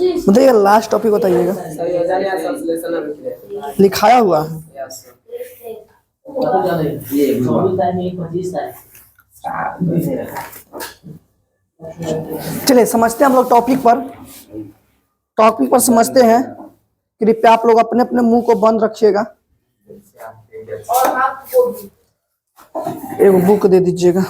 बताइए last topic बताइएगा। लिखाया हुआ है। चलिए समझते हैं हम लोग टॉपिक पर समझते हैं। कृपया आप लोग अपने अपने मुंह को बंद रखिएगा। एक बुक दे दीजिएगा।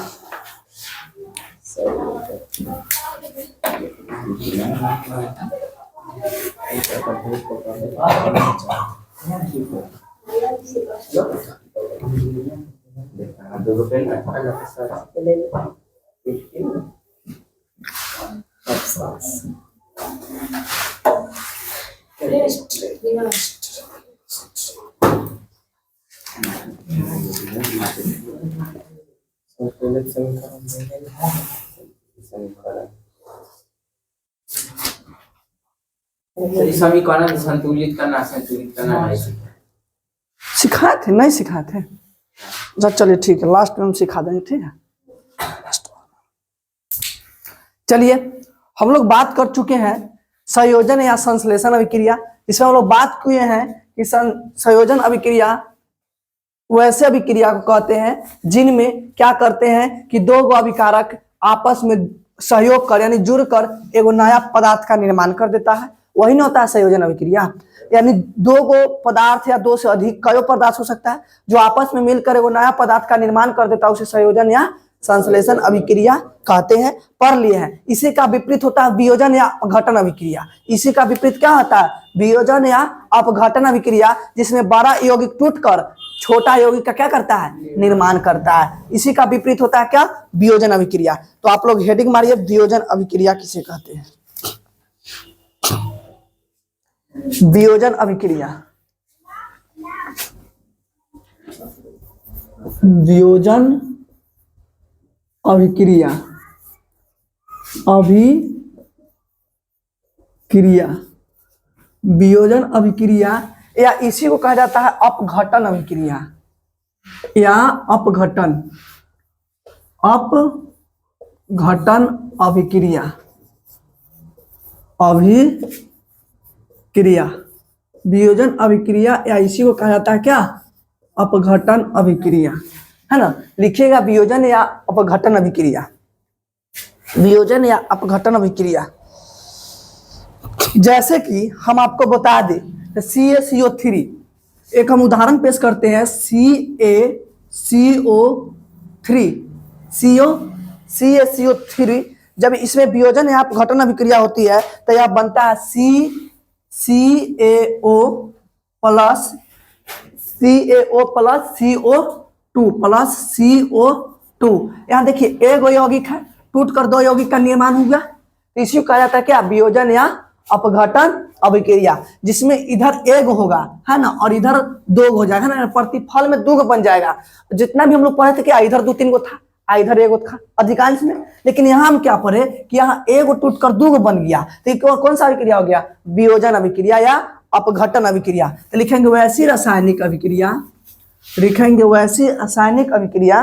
समीकरण संतुलित करना नहीं सिखाए थे? नहीं सिखाए थे? अच्छा चलिए ठीक है, लास्ट में हम सिखा देंगे। ठीक है, चलिए हम लोग बात कर चुके हैं संयोजन या संश्लेषण अभिक्रिया। इसमें हम लोग बात किए हैं कि संयोजन अभिक्रिया वैसे अभिक्रिया को कहते हैं जिनमें क्या करते हैं कि दो गो अभिकारक आपस में सहयोग कर यानी जुड़कर एगो नया पदार्थ का निर्माण कर देता है, वही ना होता है संयोजन अभिक्रिया। यानी दो गो पदार्थ या दो से अधिक कई पदार्थ हो सकता है जो आपस में मिलकर एगो नया पदार्थ का निर्माण कर देता है, उसे संयोजन या संश्लेषण अभिक्रिया कहते हैं। पढ़ लिए हैं। इसी का विपरीत होता है वियोजन या अपघटन अभिक्रिया। इसी का विपरीत क्या होता है? वियोजन या अपघटन अभिक्रिया, जिसमें बड़ा यौगिक टूटकर छोटा यौगिक का क्या करता है? निर्माण करता है। इसी का विपरीत होता है क्या? वियोजन अभिक्रिया। तो आप लोग हेडिंग मारिए, वियोजन अभिक्रिया किसे कहते हैं? वियोजन अभिक्रिया, वियोजन अभिक्रिया, वियोजन अभिक्रिया या इसी को कहा जाता है अपघटन अभिक्रिया या अपघटन अभिक्रिया। वियोजन अभिक्रिया या इसी को कहा जाता है क्या? अपघटन अभिक्रिया, है ना। लिखिएगा वियोजन या अपघटन अभिक्रिया, वियोजन या अपघटन अभिक्रिया। जैसे कि हम आपको बता दें CaCO3, एक हम उदाहरण पेश करते हैं CaCO3। जब इसमें वियोजन या अपघटन अभिक्रिया होती है तो यह बनता है CaO प्लस CO2। यहाँ देखिए एक यौगिक है, टूटकर दो यौगिक का निर्माण हो गया, तो इसी को कहा जाता है क्या? वियोजन या अपघटन अभिक्रिया, जिसमें इधर एक होगा, है ना, और इधर दो हो जाएगा ना, प्रतिफल में दो बन जाएगा। जितना भी हम लोग पढ़े थे कि इधर दो तीन गो था, इधर एगो था अधिकांश में, लेकिन यहाँ हम क्या पढ़े कि यहाँ एगो टूटकर दो बन गया, तो कौन सा अभिक्रिया हो गया? वियोजन अभिक्रिया या अपघटन अभिक्रिया। तो लिखेंगे वैसी रासायनिक अभिक्रिया, लिखेंगे वैसी रासायनिक अभिक्रिया,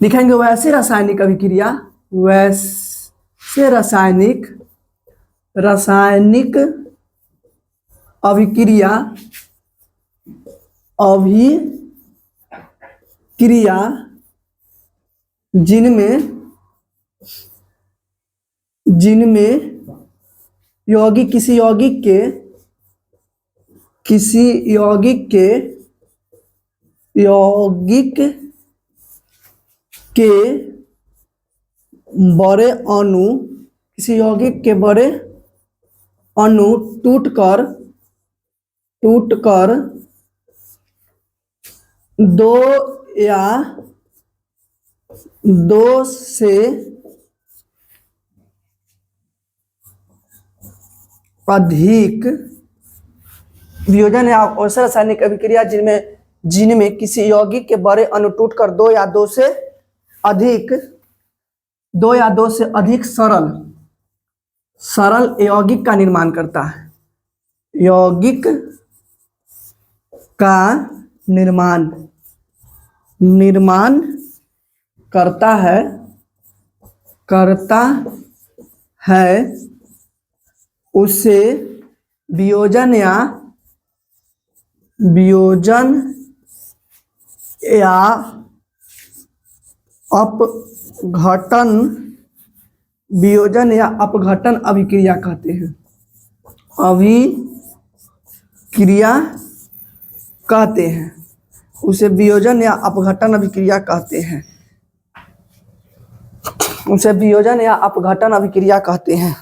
लिखेंगे वैसी रासायनिक अभिक्रिया, वैसे रासायनिक अभिक्रिया जिनमें यौगिक किसी यौगिक के बड़े अणु, किसी यौगिक के बड़े अणु टूटकर दो या दो से अधिक वियोजन या ऐसे रासायनिक अभिक्रिया जिनमें किसी यौगिक के बड़े अणु टूटकर दो या दो से अधिक सरल यौगिक का निर्माण करता है, यौगिक का निर्माण करता है उसे वियोजन या अपघटन वियोजन या अपघटन अभिक्रिया कहते हैं। अभिक्रिया कहते हैं उसे वियोजन या अपघटन अभिक्रिया कहते हैं। उसे वियोजन या अपघटन अभिक्रिया कहते हैं।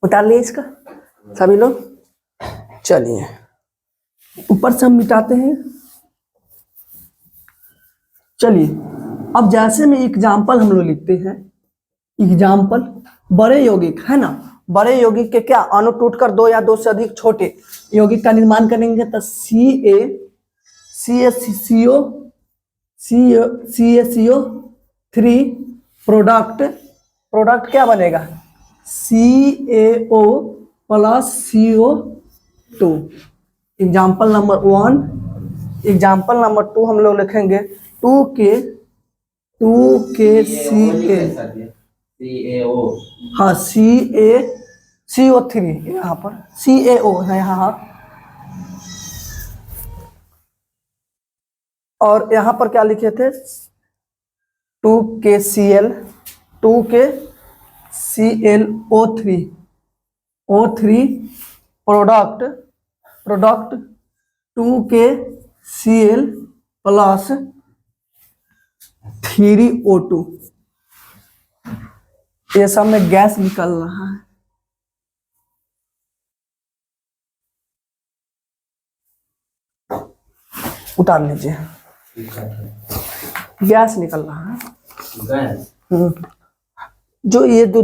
उतार लिए इसका सभी लोग। चलिए ऊपर से हम मिटाते हैं। चलिए अब जैसे में एग्जाम्पल हम लोग लिखते हैं। एग्जाम्पल बड़े यौगिक है ना, बड़े यौगिक के क्या अणु टूटकर दो या दो से अधिक छोटे यौगिक का निर्माण करेंगे तो CaCO3 प्रोडक्ट क्या बनेगा CaO plus CO2। Example number 1। Example number 2 हम लोग लिखेंगे 2KCl। हाँ CO3 यहाँ पर CaO है यहाँ, और यहाँ पर क्या लिखे थे 2KCl O3 product 2KCl plus 3O2। ये सब में गैस निकल रहा है। उतार लीजिए, गैस निकल रहा है। जो ये जो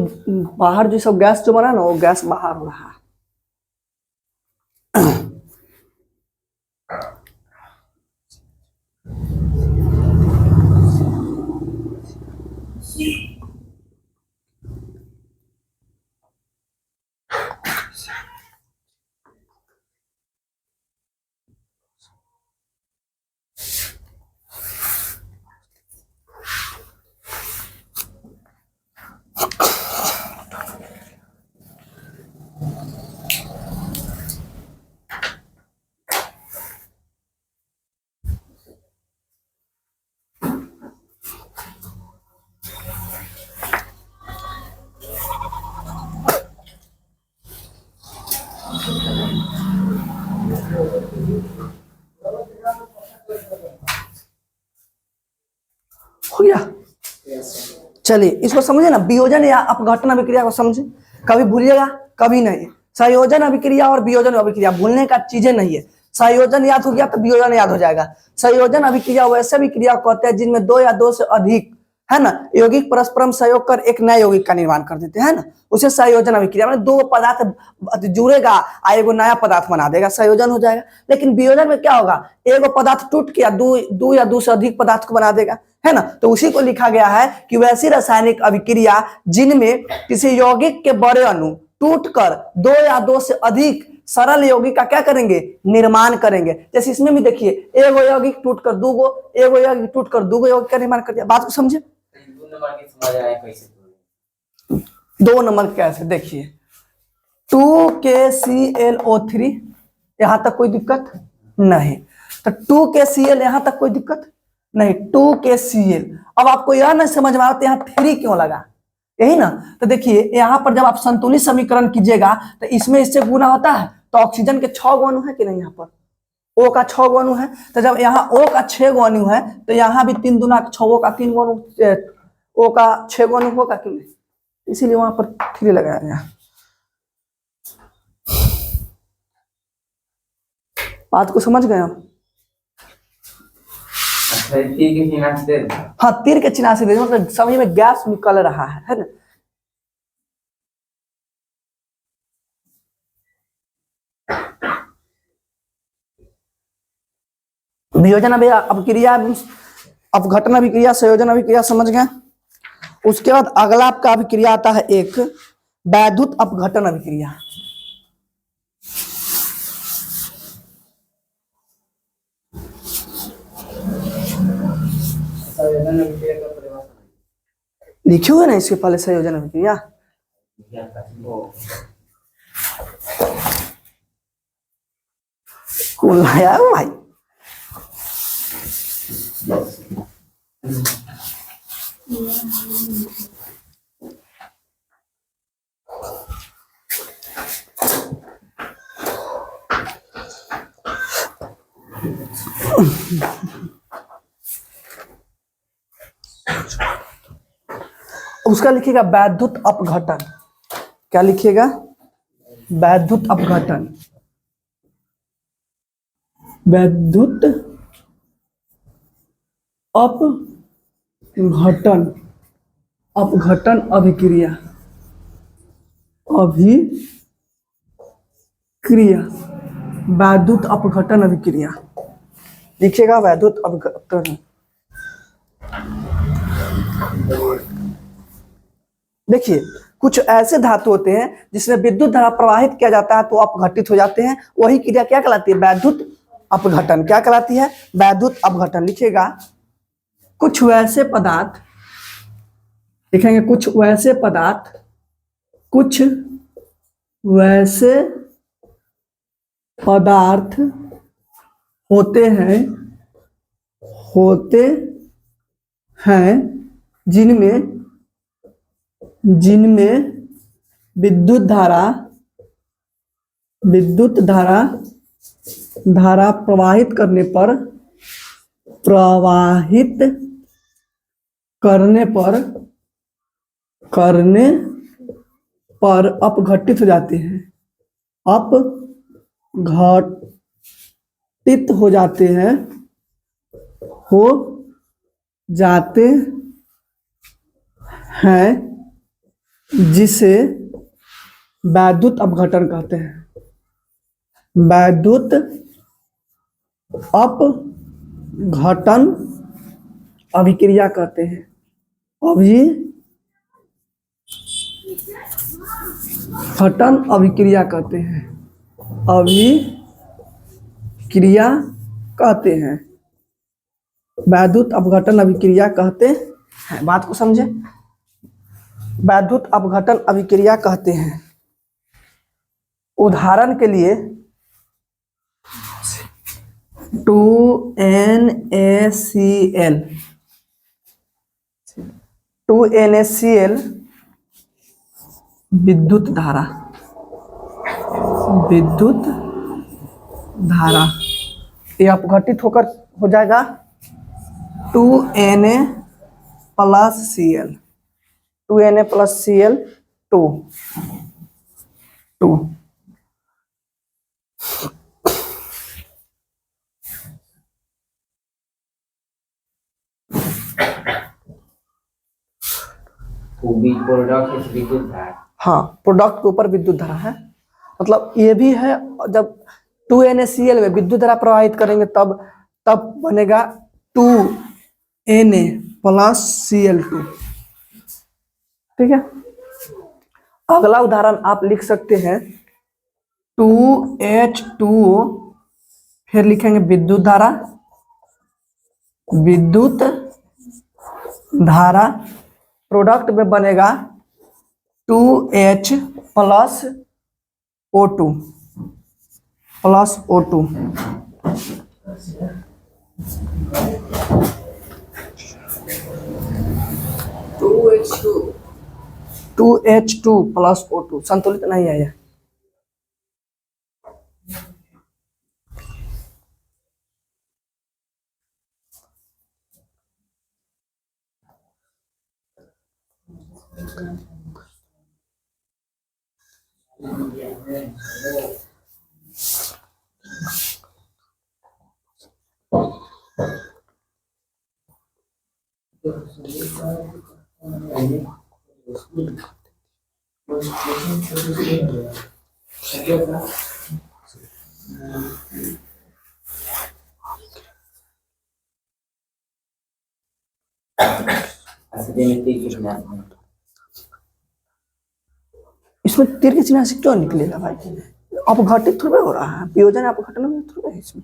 बाहर जो सब गैस जो बना ना वो गैस बाहर हो रहा है। हो गया। चलिए इसको समझे ना, वियोजन या अपघटन अभिक्रिया को समझे, कभी भूलिएगा कभी नहीं। संयोजन अभिक्रिया और वियोजन अभिक्रिया भूलने का चीजें नहीं है। संयोजन याद हो गया तो वियोजन याद हो जाएगा। संयोजन अभिक्रिया वैसे अभिक्रिया कहते हैं जिनमें दो या दो से अधिक है ना यौगिक परस्परम सहयोग कर एक नया यौगिक का निर्माण कर देते हैं ना, उसे संयोजन अभिक्रिया मतलब दो पदार्थ जुड़ेगा और एगो नया पदार्थ बना देगा, संयोजन हो जाएगा। लेकिन वियोजन में क्या होगा, एगो पदार्थ टूट के दो या दो से अधिक पदार्थ को बना देगा है ना। तो उसी को लिखा गया है कि वैसी रासायनिक अभिक्रिया जिनमें किसी यौगिक के बड़े अणु टूटकर दो या दो से अधिक सरल यौगिक का क्या करेंगे निर्माण करेंगे। जैसे इसमें भी देखिए एगो यौगिक टूटकर दूगो, एगो यौगिक टूटकर दूगो यौगिक का निर्माण कर दिया। बात को समझे। 2 नंबर कैसे देखिए 2KClO3 यहां तक कोई दिक्कत नहीं, तो 2KCl यहां तक कोई दिक्कत नहीं। 2KCl अब आपको यह नहीं समझ में आता यहाँ 3 क्यों लगा, यही ना। तो देखिए यहाँ पर जब आप संतुलित समीकरण कीजिएगा तो इसमें इससे गुना होता है, तो ऑक्सीजन के 6 गो अणु है कि नहीं, यहाँ पर O का 6 गो अणु है, तो जब यहाँ O का 6 गो अणु है तो यहाँ भी 3 दूना 6 O का 3 गो अणु O का 6 गो अणु होगा कि नहीं, इसीलिए वहां पर 3 लगाया गया। बात को समझ गए आप। तीर के चिन्ह से दे दो। हाँ, तीर के चिन्ह से दे दो, मतलब समय में गैस निकल रहा है ना। वियोजन अभिक्रिया, अपघटन अभिक्रिया, संयोजन अभिक्रिया समझ गए। उसके बाद अगला आपका अभिक्रिया आता है एक वैद्युत अपघटन अभिक्रिया। संयोजन अभिक्रिया का परिभाषा लिखे हुए ना इसके पहले संयोजन अभिक्रिया। कौन लाया है भाई? उसका लिखिएगा वैद्युत अपघटन। क्या लिखिएगा? वैद्युत अपघटन। वैद्युत अपघटन, अपघटन अभिक्रिया, अभिक्रिया, वैद्युत अपघटन अभिक्रिया लिखिएगा। वैद्युत अपघटन। देखिए, कुछ ऐसे धातु होते हैं जिसमें विद्युत धारा प्रवाहित किया जाता है तो अपघटित हो जाते हैं, वही क्रिया क्या कहलाती है? वैद्युत अपघटन। क्या कहलाती है? वैद्युत अपघटन। लिखिएगा कुछ वैसे पदार्थ, लिखेंगे कुछ वैसे पदार्थ, कुछ वैसे पदार्थ होते हैं जिनमें विद्युत धारा प्रवाहित करने पर अपघटित हो जाते हैं, अपघटित हो जाते हैं, जिसे वैद्युत अपघटन कहते हैं। वैद्युत अपघटन अभिक्रिया कहते हैं। अपघटन अभिक्रिया कहते हैं। अभिक्रिया कहते हैं। वैद्युत अपघटन अभिक्रिया कहते हैं। बात को समझे? वैद्युत अपघटन अभिक्रिया कहते हैं। उदाहरण के लिए 2NaCl, 2NaCl विद्युत धारा ये अपघटित होकर हो जाएगा 2Na plus Cl, 2Na plus Cl 2। Product विद्युत धारा। हाँ, प्रोडक्ट के ऊपर विद्युत धारा है, मतलब ये भी है। जब 2NaCl में विद्युत धारा प्रवाहित करेंगे तब बनेगा 2Na प्लस Cl2। ठीक है। अगला उदाहरण आप लिख सकते हैं 2H2O, फिर लिखेंगे विद्युत धारा, प्रोडक्ट में बनेगा 2H plus O2 2H2 plus O2 संतुलित नहीं है यह। इसमें तीर के चिन्ह से क्यों निकलेगा भाई? अपघटित थोड़ा हो रहा है, वियोजन अपघटन में थोड़ा है इसमें।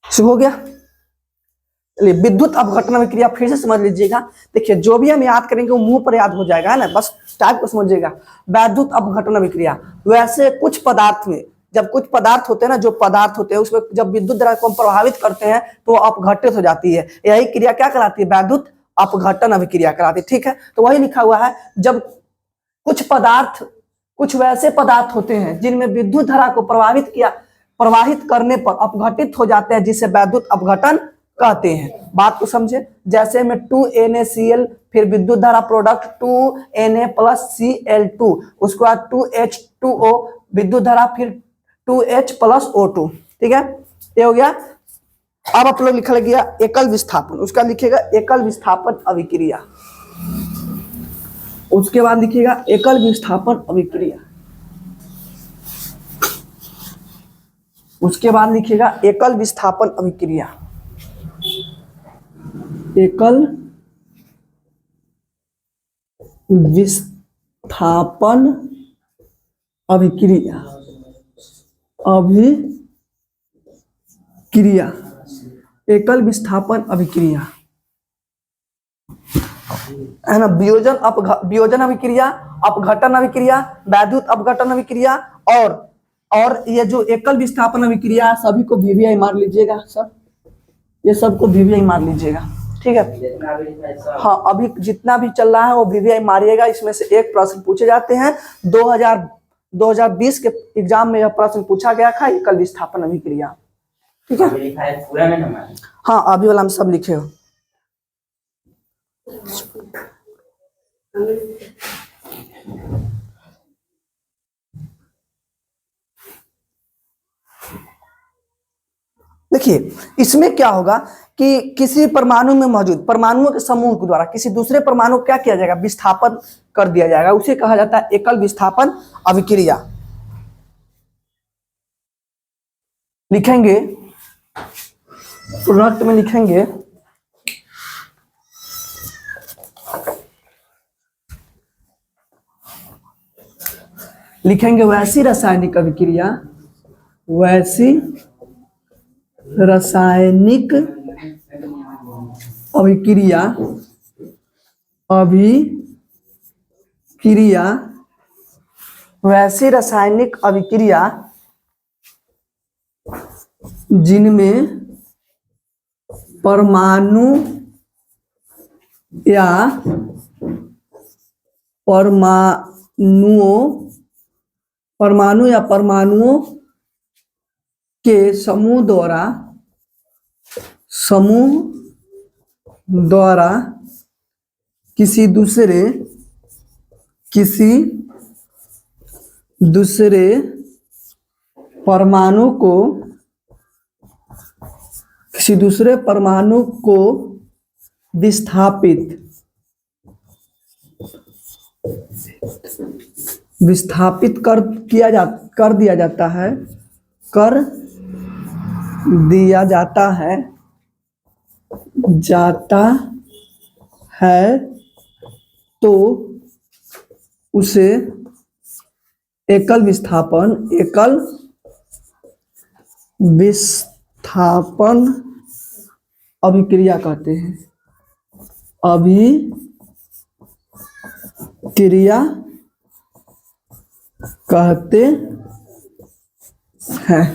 शुरू हो गया। चलिए, विद्युत अपघटन अभिक्रिया फिर से समझ लीजिएगा। देखिए, जो भी हम याद करेंगे वो मुंह पर याद हो जाएगा, है ना, बस टाइप को समझिएगा। विद्युत अपघटन अभिक्रिया, वैसे कुछ पदार्थ में, जब कुछ पदार्थ होते हैं ना, जो पदार्थ होते हैं उसमें जब विद्युत धारा को हम प्रभावित करते हैं तो अपघटित हो जाती है। यही क्रिया क्या कहलाती है? विद्युत अपघटन अभिक्रिया कहलाती है। ठीक है, तो वही लिखा हुआ है, जब कुछ पदार्थ, कुछ वैसे पदार्थ होते हैं जिनमें विद्युत धारा को प्रवाहित करने पर अपघटित हो जाते हैं, जिसे विद्युत अपघटन कहते हैं। बात को समझे। जैसे में 2NaCl, फिर विद्युत धारा प्रोडक्ट 2Na + Cl2, उसके बाद 2H2O विद्युत धारा, फिर 2H + O2। ठीक है, ये हो गया। अब आप लोग लिखा गया एकल विस्थापन, उसका लिखेगा एकल विस्थापन अभिक्रिया। उसके बाद लिखिएगा एकल विस्थापन अभिक्रिया। उसके बाद लिखिएगा एकल विस्थापन अभिक्रिया। एकल विस्थापन अभिक्रिया। एकल विस्थापन अभिक्रिया, है ना। वियोजन अभिक्रिया, अपघटन अभिक्रिया, विद्युत अपघटन अभिक्रिया, और ये जो एकल विस्थापन अभिक्रिया, सभी को VVI मार लीजिएगा सब, ये सबको VVI मार लीजिएगा। ठीक है, हाँ, अभी जितना भी चल रहा है वो VVI मारिएगा। इसमें से एक प्रश्न पूछे जाते हैं। 2020 के एग्जाम में यह प्रश्न पूछा गया था, एकल विस्थापन अभिक्रिया। ठीक है, पूरा में ना? हाँ, अभी वाला हम सब लिखे हो। देखिए, इसमें क्या होगा कि किसी परमाणु में मौजूद परमाणुओं के समूह के द्वारा किसी दूसरे परमाणु को क्या किया जाएगा? विस्थापन कर दिया जाएगा। उसे कहा जाता है एकल विस्थापन अभिक्रिया। लिखेंगे प्रोडक्ट में, लिखेंगे वैसी रासायनिक अभिक्रिया, वैसी रासायनिक अभिक्रिया वैसी रासायनिक अभिक्रिया जिनमें परमाणु या परमाणुओं के समूह द्वारा किसी दूसरे परमाणु को विस्थापित कर दिया जाता है तो उसे एकल विस्थापन अभिक्रिया कहते हैं। अभिक्रिया कहते हैं।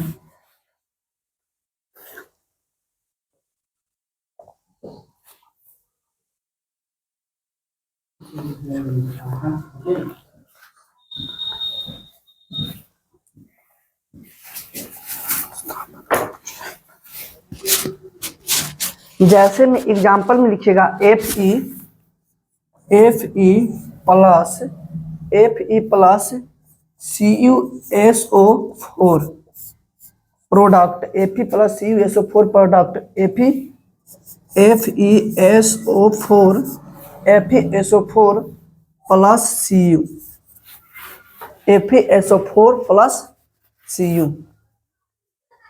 जैसे में एग्जाम्पल में लिखिएगा Fe plus CuSO4 product, Fe plus CuSO4 product, Fe FeSO4 FeSO4 plus Cu, FeSO4 plus Cu,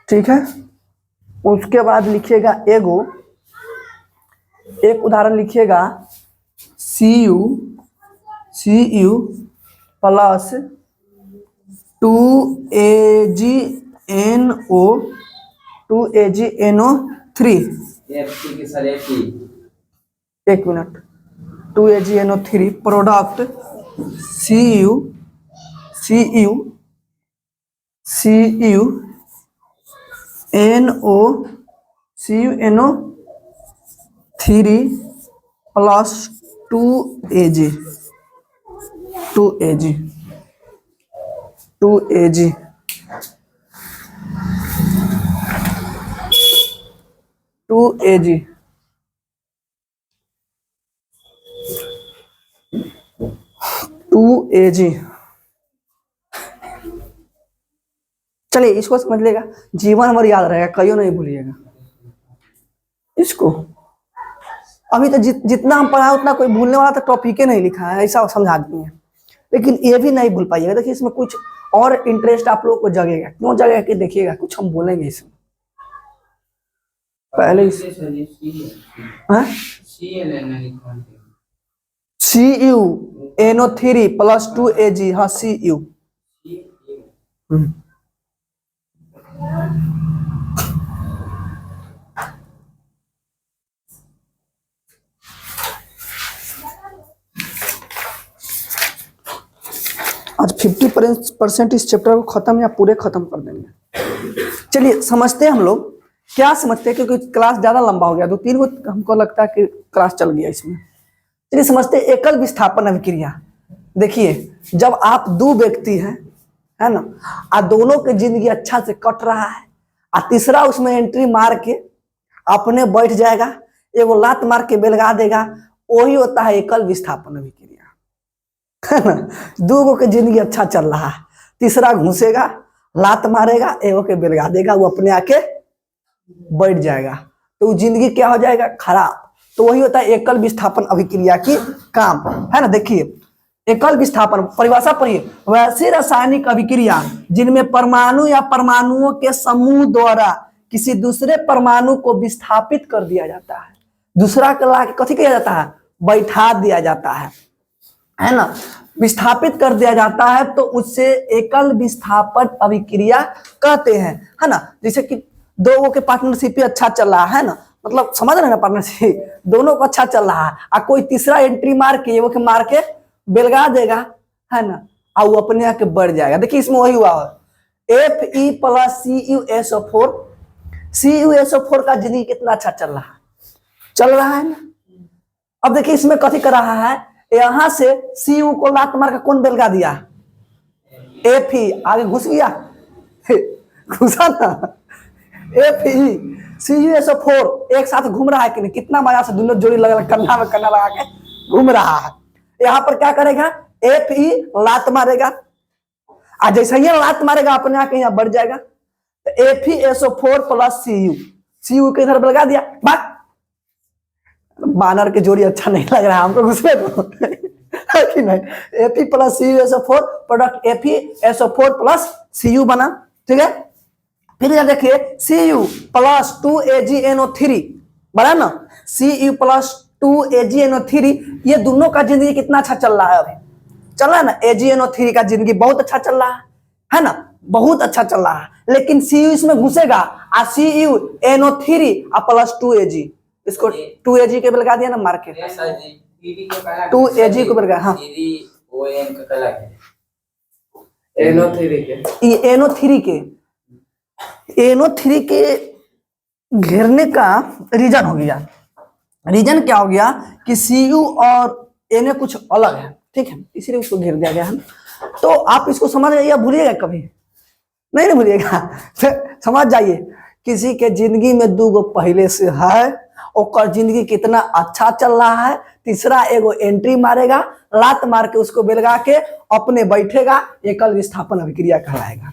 ठीक है। उसके बाद लिखिएगा एक उदाहरण लिखिएगा Cu प्लस 2AgNO3। FT के सर FT एक minute, 2AgNO3 product CuNO3 plus 2Ag 2Ag 2Ag। चलिए इसको समझ लेगा, जीवन भर याद रहेगा, कहियो नहीं भूलिएगा इसको। अभी तो जितना हम पढ़ा उतना कोई भूलने वाला तो टॉपिक नहीं लिखा है, ऐसा समझा दिए, लेकिन ये भी नहीं भूल पाइएगा। देखिए इसमें कुछ और इंटरेस्ट आप लोगों को जगेगा, क्यों जगेगा कि देखिएगा कुछ हम बोलेंगे इसमें पहले CuNO3 प्लस 2Ag, हाँ Cu। आज 50% इस चैप्टर को खत्म या पूरे खत्म कर देंगे। चलिए समझते हैं हम लोग, क्या समझते हैं, क्योंकि क्लास ज्यादा लंबा हो गया, 2-3 को हमको लगता है कि क्लास चल गया इसमें। चलिए समझते हैं एकल विस्थापन अभिक्रिया। देखिए जब आप दो व्यक्ति हैं, है ना, और दोनों की जिंदगी अच्छा से कट रहा है, और तीसरा उसमें एंट्री मार के अपने बैठ जाएगा, एगो लात मार के बेलगा देगा, वही होता है एकल विस्थापन अभिक्रिया, है ना। दो की जिंदगी अच्छा चल रहा है, तीसरा घुसेगा, लात मारेगा, एगो के बेलगा देगा, वो अपने आके बैठ जाएगा, तो जिंदगी क्या हो जाएगा, खराब। तो वही होता है एकल विस्थापन अभिक्रिया की काम, है ना। देखिए एकल विस्थापन परिभाषा पढ़िए, वैसी रासायनिक अभिक्रिया जिनमें परमाणु या परमाणुओं के समूह द्वारा किसी दूसरे परमाणु को विस्थापित कर दिया जाता है, दूसरा के ला के कथी किया जाता है, बैठा दिया जाता है ना, विस्थापित कर दिया जाता है, तो उससे एकल विस्थापन अभिक्रिया कहते हैं, है ना। जैसे कि दो के पार्टनरशिप अच्छा चल रहा है ना, मतलब समझ रहे ना, पार्टनरशिप दोनों को अच्छा चल रहा है, और कोई तीसरा एंट्री मार के वो के मार के बेलगा देगा, है ना, और वो अपने आके बढ़ जाएगा। देखिए इसमें वही हुआ है, Fe प्लस CuSO4 का जिंदगी कितना अच्छा चल रहा है ना। अब देखिए इसमें कथी कर रहा है, यहां से Cu को लात मार के कौन बेलगा दिया, Fe आगे घुस गया, घुसा ना, FeCuSO4 एक साथ घूम रहा है कि नहीं, कितना मजा से दोनों जोड़ी लगा कंधा में कंधा लगा के घूम रहा है। यहाँ पर क्या करेगा, Fe लात मारेगा, और जैसे ही लात मारेगा अपने आके यहाँ बढ़ जाएगा, तो FeSO4 प्लस Cu के इधर लगा दिया, बात बानर के जोड़ी अच्छा नहीं लग रहा है हमको, घुसने दो कि नहीं। Fe plus CuSO4 product FeSO4 plus Cu बना, ठीक है। फिर यह देखिए Cu प्लस 2AgNO3 बना ना, Cu प्लस 2AgNO3, ये दोनों का जिंदगी कितना अच्छा चल रहा है, अभी चल रहा है ना। AgNO3 का जिंदगी बहुत अच्छा चल रहा है ना, बहुत अच्छा चल रहा है, लेकिन Cu इसमें घुसेगा, और CuNO3 प्लस 2Ag, इसको 2Ag के बेलगा दिया ना मार के, 2Ag को बेलगा, हाँ NO3 के घेरने का रीजन हो गया, रीजन क्या हो गया कि Cu और Na कुछ अलग है, ठीक है, इसीलिए उसको घेर दिया गया है। तो आप इसको समझ जाइए, भूलिएगा कभी नहीं भूलिएगा, समझ जाइए। किसी के जिंदगी में दो गो पहले से है, और जिंदगी कितना अच्छा चल रहा है, तीसरा एगो एंट्री मारेगा, लात मार के उसको बेलगा के अपने बैठेगा, एकल विस्थापन अभिक्रिया कहलाएगा।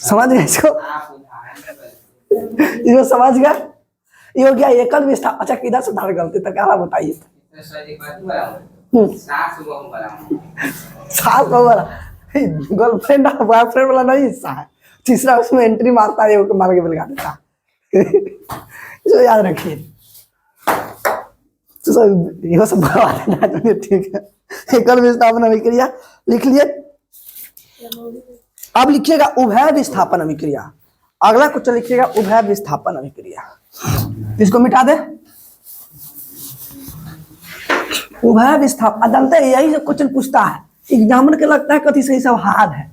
समझ गए इसको समझ गया। ये हो गया एकल विस्थापन। अच्छा किधर से धार गलती तक क्या बताइए। कितने सर एक बात बराबर 7 को हम बराबर सात नंबर गर्लफ्रेंड और बॉयफ्रेंड वाला नहीं हिस्सा है, तीसरा उसमें एंट्री मारता है, वो मार के लगा देता है। इसको याद रखिए। तो सब ये सब बता देना चाहिए, ठीक है। एकल विस्थापन अभिक्रिया लिख लिए। अब लिखिएगा उभय विस्थापन अभिक्रिया। अगला क्वेश्चन लिखिएगा उभय विस्थापन अभिक्रिया। इसको मिटा दे। उभय विस्थापन जानते हैं, यही सब क्वेश्चन पूछता है एग्जामिनर के, लगता है कथी से सब हार्ड है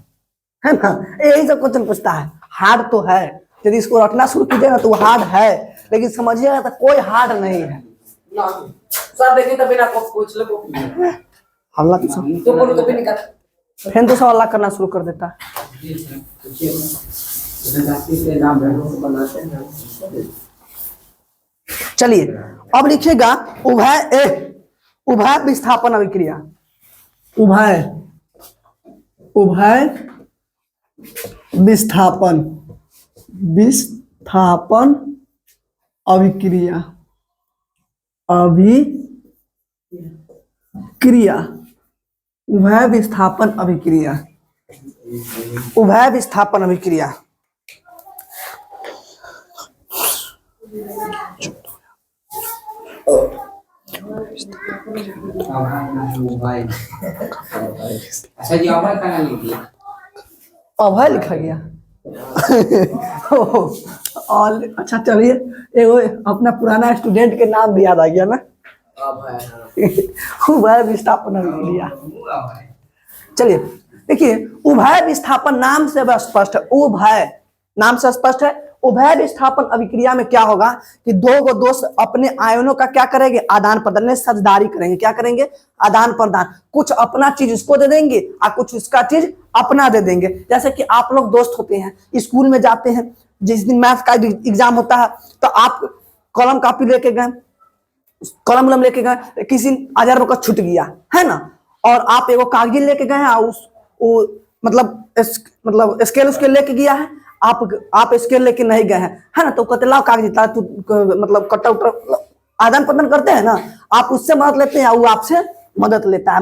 ना, यही सब क्वेश्चन पूछता है। हार्ड तो है, यदि इसको रटना शुरू कीजिएगा तो हार्ड है, लेकिन समझिएगा तो कोई हार्ड नहीं है। सर देखिए तभी ना पूछ लो हल्ला तो सब तो बोलो कभी नहीं कर फिर तो सब हल्ला करना शुरू कर देता है। चलिए अब लिखिएगा उभय विस्थापन अभिक्रिया। उभय विस्थापन अभिक्रिया उभय विस्थापन अभिक्रिया। उभय विस्थापन अभिक्रिया अच्छा जी अमर का नाम लिखिए। अभय लिखा गया। और अच्छा चलिए, एगो अपना पुराना स्टूडेंट के नाम भी याद आ गया ना, उभय विस्थापन अभिक्रिया। चलिए देखिए, उभय विस्थापन नाम से स्पष्ट है, उभय नाम से स्पष्ट है। उभय विस्थापन अभिक्रिया में क्या होगा कि दो दोस्त अपने आयनों का क्या करेंगे, आदान प्रदान, साझेदारी करेंगे। क्या करेंगे, आदान प्रदान। कुछ अपना चीज उसको दे देंगे और कुछ उसका चीज अपना दे देंगे। जैसे कि आप लोग दोस्त होते हैं, स्कूल में जाते हैं, जिस दिन मैथ का एग्जाम होता है तो आप कलम कापी लेके गए, कलम वलम लेके गए, किसी 1000 रुपये का छूट गया है ना, और आप एगो कागज लेके गए हैं, मतलब स्केल उसके लेके गया है, आप स्केल लेके नहीं गए हैं है ना, तो कहते लाओ कागज ला, तू मतलब कट्टा उट्टा आदान प्रदान करते हैं ना, आप उससे मदद लेते हैं, वो आपसे मदद लेता है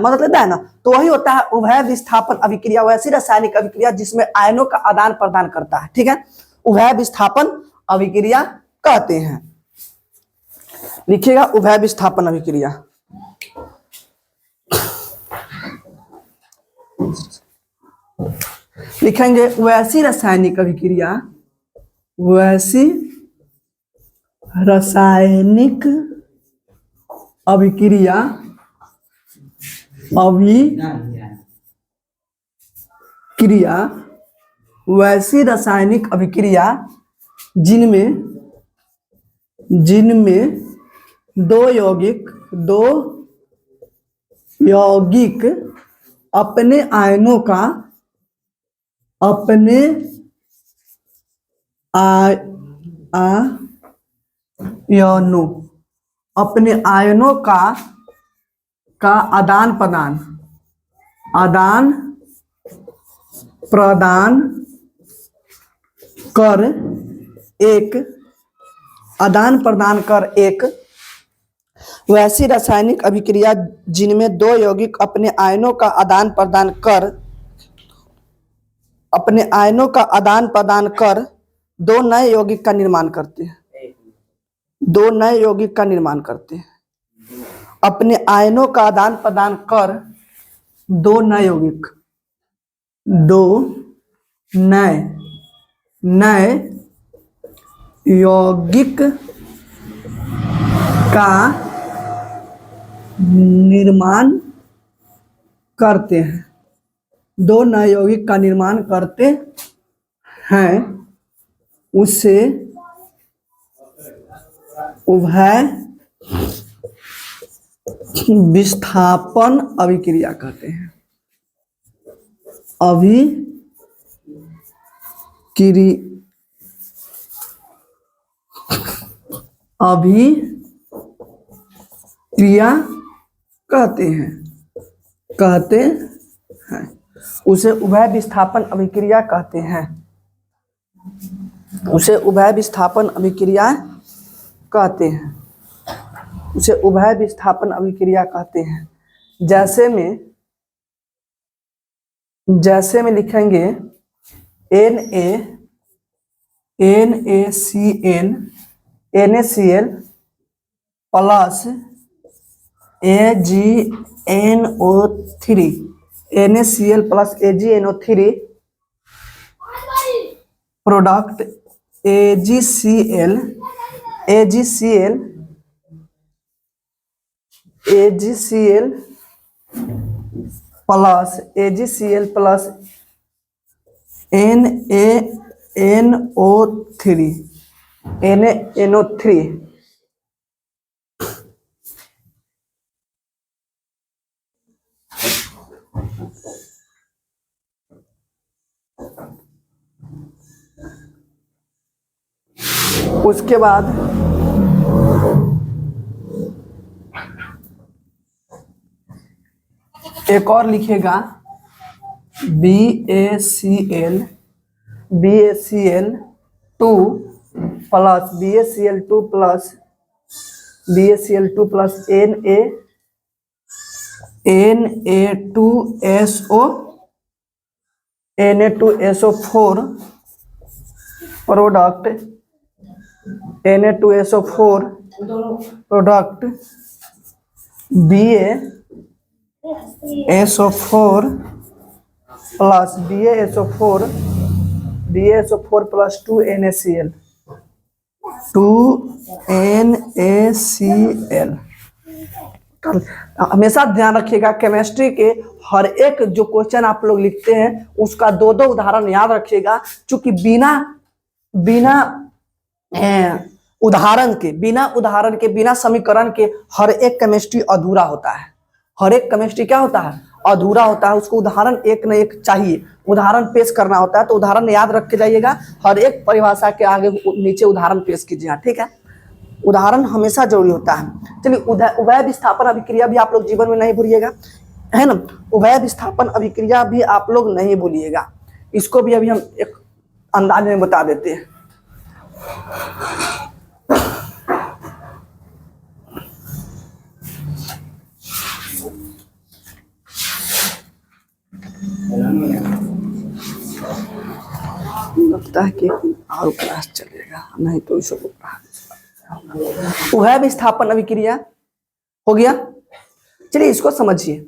ना, तो वही होता है उभय विस्थापन अभिक्रिया। वैसी रासायनिक अभिक्रिया जिसमें आयनों का आदान प्रदान करता है, ठीक है, उभय विस्थापन अभिक्रिया कहते हैं। लिखिएगा उभय विस्थापन अभिक्रिया। लिखेंगे वैसी रासायनिक अभिक्रिया, वैसी रासायनिक अभिक्रिया वैसी रासायनिक अभिक्रिया जिनमें दो यौगिक अपने आयनों का आदान प्रदान कर एक वैसी रासायनिक अभिक्रिया जिनमें दो यौगिक अपने आयनों का आदान प्रदान कर दो नए यौगिक का निर्माण करते हैं। अपने आयनों का आदान प्रदान कर दो नए यौगिक का निर्माण करते हैं। दो नए यौगिक का निर्माण करते हैं, उसे उभय विस्थापन अभिक्रिया कहते हैं। अभिक्रिया कहते हैं, उसे उभय विस्थापन अभिक्रिया कहते हैं। कहते हैं, उसे उभय विस्थापन अभिक्रिया कहते हैं। जैसे में लिखेंगे NaCl plus AgNO3 NaCl plus AgNO3 product AgCl plus NaNO3 उसके बाद एक और लिखेगा BaCl2 plus BaCl2 plus Na2SO4 product Na2SO4 product BaSO4 plus 2NaCl हमेशा ध्यान रखिएगा, केमिस्ट्री के हर एक जो क्वेश्चन आप लोग लिखते हैं उसका दो उदाहरण याद रखिएगा, क्योंकि बिना उदाहरण के बिना समीकरण के हर एक केमिस्ट्री अधूरा होता है। हर एक केमिस्ट्री क्या होता है? अधूरा होता है। उसको उदाहरण एक न एक चाहिए, उदाहरण पेश करना होता है। तो उदाहरण याद रख के जाइएगा, हर एक परिभाषा के आगे नीचे उदाहरण पेश कीजिएगा, ठीक है? उदाहरण हमेशा जरूरी होता है। चलिए, उभय विस्थापन अभिक्रिया भी आप लोग जीवन में नहीं भूलिएगा, है ना? उभय विस्थापन अभिक्रिया भी आप लोग नहीं भूलिएगा, इसको भी अभी हम एक अंदाज में बता देते हैं। लगता है कि और क्लास चलेगा, नहीं तो इसे उभय विस्थापन अभिक्रिया हो गया। चलिए इसको समझिए,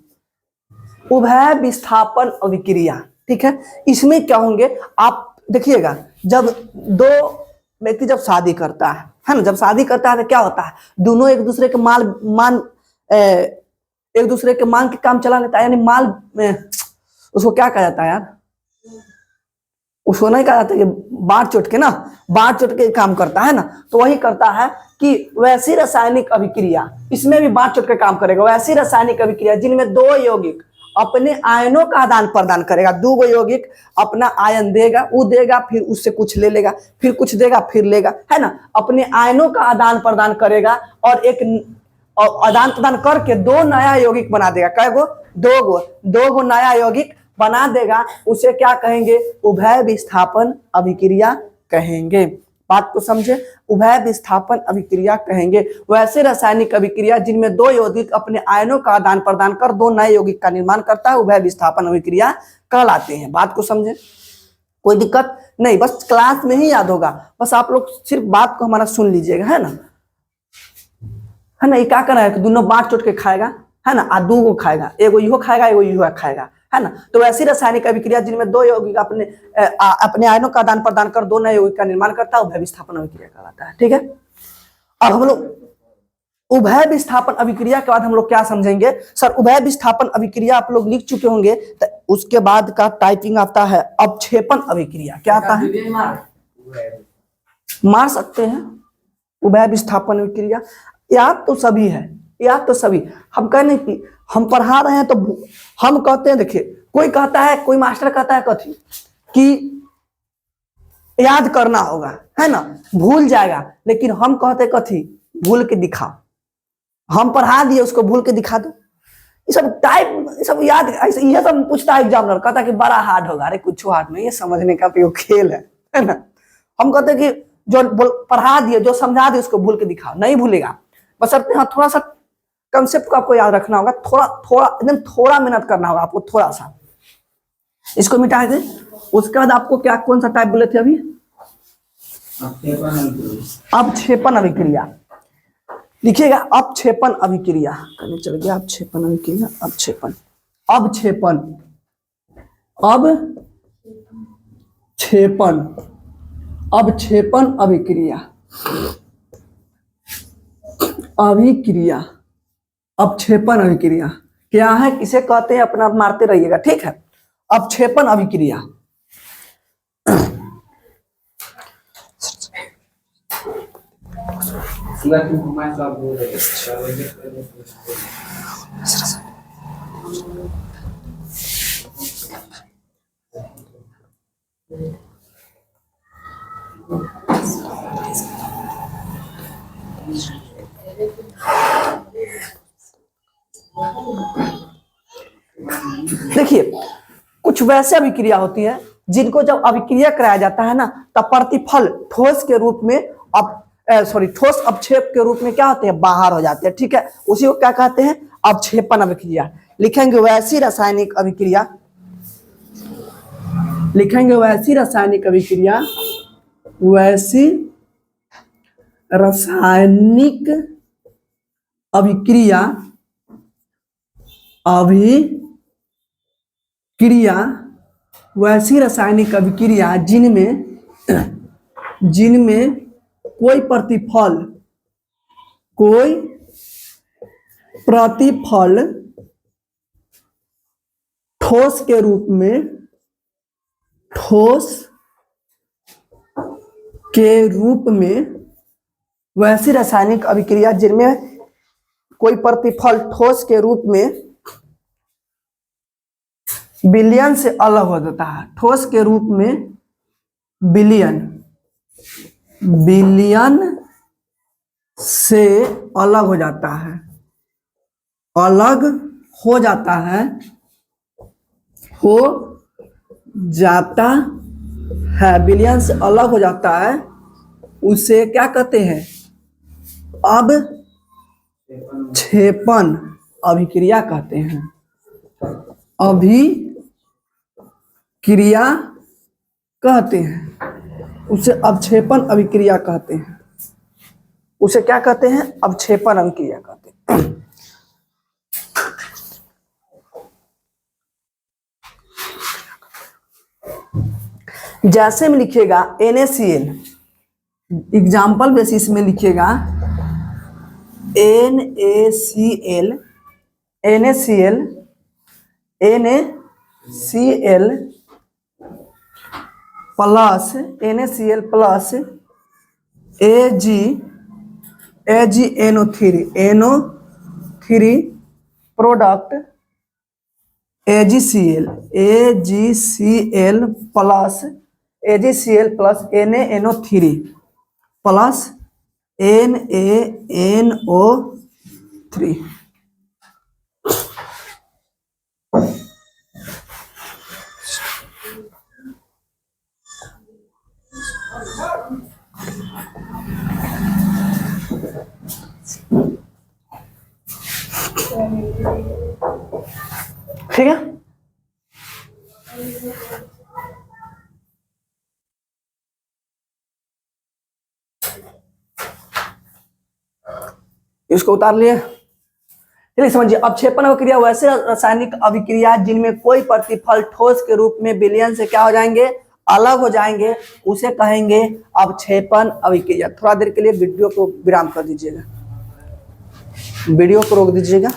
उभय विस्थापन अभिक्रिया, ठीक है? इसमें क्या होंगे आप देखिएगा, जब दो व्यक्ति जब शादी करता है ना, जब शादी करता है तो क्या होता है? दोनों एक दूसरे के एक दूसरे के मान के काम चला लेता है, यानी माल उसको क्या कहा जाता है यार? उसको नहीं कहा जाता कि बांट चोट के काम करता है ना, तो वही करता है कि वैसी रासायनिक अभिक्रिया, इसमें भी बांट चोट के काम करेगा। वैसी रासायनिक अभिक्रिया जिनमें दो यौगिक अपने आयनों का आदान प्रदान करेगा, दो यौगिक अपना आयन देगा, वो देगा, फिर उससे कुछ ले लेगा, फिर कुछ देगा, फिर लेगा, है ना? अपने आयनों का आदान प्रदान करेगा और एक आदान प्रदान करके दो नया यौगिक बना देगा। कै गो? दो गो नया यौगिक बना देगा। उसे क्या कहेंगे? उभय विस्थापन अभिक्रिया कहेंगे। बात को समझे? उभय विस्थापन अभिक्रिया कहेंगे वैसे रासायनिक अभिक्रिया जिनमें दो यौगिक अपने आयनों का आदान प्रदान कर दो नए यौगिक का निर्माण करता है, उभय विस्थापन अभिक्रिया कहलाते हैं। बात को समझे? कोई दिक्कत नहीं, बस क्लास में ही याद होगा, बस आप लोग सिर्फ बात को हमारा सुन लीजिएगा, है ना? ये क्या करना है कि दोनों बांट चोट के खाएगा, है ना? आ दो खाएगा, एगो इहो खाएगा, एगो इहो खाएगा, है ना? तो ऐसी रासायनिक अभिक्रिया जिनमें दो यौगिक अपने आयनों का आदान प्रदान कर दो नए यौगिक का निर्माण करता है, उभय विस्थापन अभिक्रिया कहलाता है, ठीक है? अब हम लोग उभय विस्थापन अभिक्रिया के बाद हम लोग क्या समझेंगे? सर उभय विस्थापन अभिक्रिया आप लोग लिख चुके होंगे, तो उसके बाद का टाइपिंग आता है अवक्षेपण अभिक्रिया। क्या आता है? मार सकते हैं। उभय विस्थापन अभिक्रिया याद तो सभी है, याद तो सभी। हम कहने की हम पढ़ा रहे हैं तो हम कहते हैं, देखिए कोई कहता है, कोई मास्टर कहता है कथी कि याद करना होगा, है ना, भूल जाएगा, लेकिन हम कहते कथी? भूल के दिखाओ। हम पढ़ा दिए, उसको भूल के दिखा दो। ये सब टाइप, ये सब याद, ये सब पूछता है एग्जामिनर, कहता है कि बड़ा हार्ड होगा। अरे कुछ हार्ड नहीं है, समझने का तो खेल है ना? हम कहते हैं कि जो पढ़ा दिए, जो समझा दिए उसको भूल के दिखाओ, नहीं भूलेगा। बस हाँ थोड़ा सा कंसेप्ट को आपको याद रखना होगा, थोड़ा थोड़ा एकदम थोड़ा मेहनत करना होगा आपको, थोड़ा सा। इसको मिटा दें। उसके बाद आपको क्या कौन सा टाइप बोले थे अभी? अपक्षेपण अभिक्रिया। लिखिएगा अपक्षेपण अभिक्रिया, करने चल गया अपक्षेपण अभिक्रिया, अपक्षेपण, अपक्षेपण, अपक्षेपण, अपक्षेपण अभिक्रिया, अभिक्रिया, अपक्षेपण अभिक्रिया क्या है, किसे कहते हैं, अपना मारते रहिएगा, ठीक है। अपक्षेपण अभिक्रिया देखिए, कुछ वैसे अभिक्रिया होती है जिनको जब अभिक्रिया कराया जाता है ना, तब प्रतिफल ठोस के रूप में ठोस अपक्षेप के रूप में क्या होते हैं, बाहर हो जाते हैं, ठीक है। उसी को क्या कहते हैं, अपक्षेपण अभिक्रिया। लिखेंगे वैसी रासायनिक अभिक्रिया, लिखेंगे वैसी रासायनिक अभिक्रिया, वैसी रासायनिक अभिक्रिया, अभिक्रिया, वैसी रासायनिक अभिक्रिया जिनमें कोई प्रतिफल ठोस के रूप में, वैसी रासायनिक अभिक्रिया जिनमें कोई प्रतिफल ठोस के रूप में विलयन से अलग हो जाता है, ठोस के रूप में विलयन से अलग हो जाता है, अलग हो जाता है, विलयन से अलग हो जाता है, उसे क्या कहते हैं, अपक्षेपण अभिक्रिया कहते हैं, अभिक्रिया कहते हैं, उसे अपक्षेपण अभिक्रिया कहते हैं, उसे क्या कहते हैं, अपक्षेपण अभिक्रिया कहते हैं। जैसे में लिखिएगा NaCl, एग्जाम्पल बेसिस में लिखिएगा NaCl, NaCl, NaCl plus NaCl plus AgNO3 product AgCl plus NaNO3 plus NaNO3। ठीक है, इसको उतार लिए। चलिए समझिए, अपक्षेपण अभिक्रिया वैसे रासायनिक अभिक्रिया जिनमें कोई प्रतिफल ठोस के रूप में विलयन से क्या हो जाएंगे, अलग हो जाएंगे, उसे कहेंगे अपक्षेपण अभिक्रिया। थोड़ा देर के लिए वीडियो को विराम कर दीजिएगा, वीडियो को रोक दीजिएगा।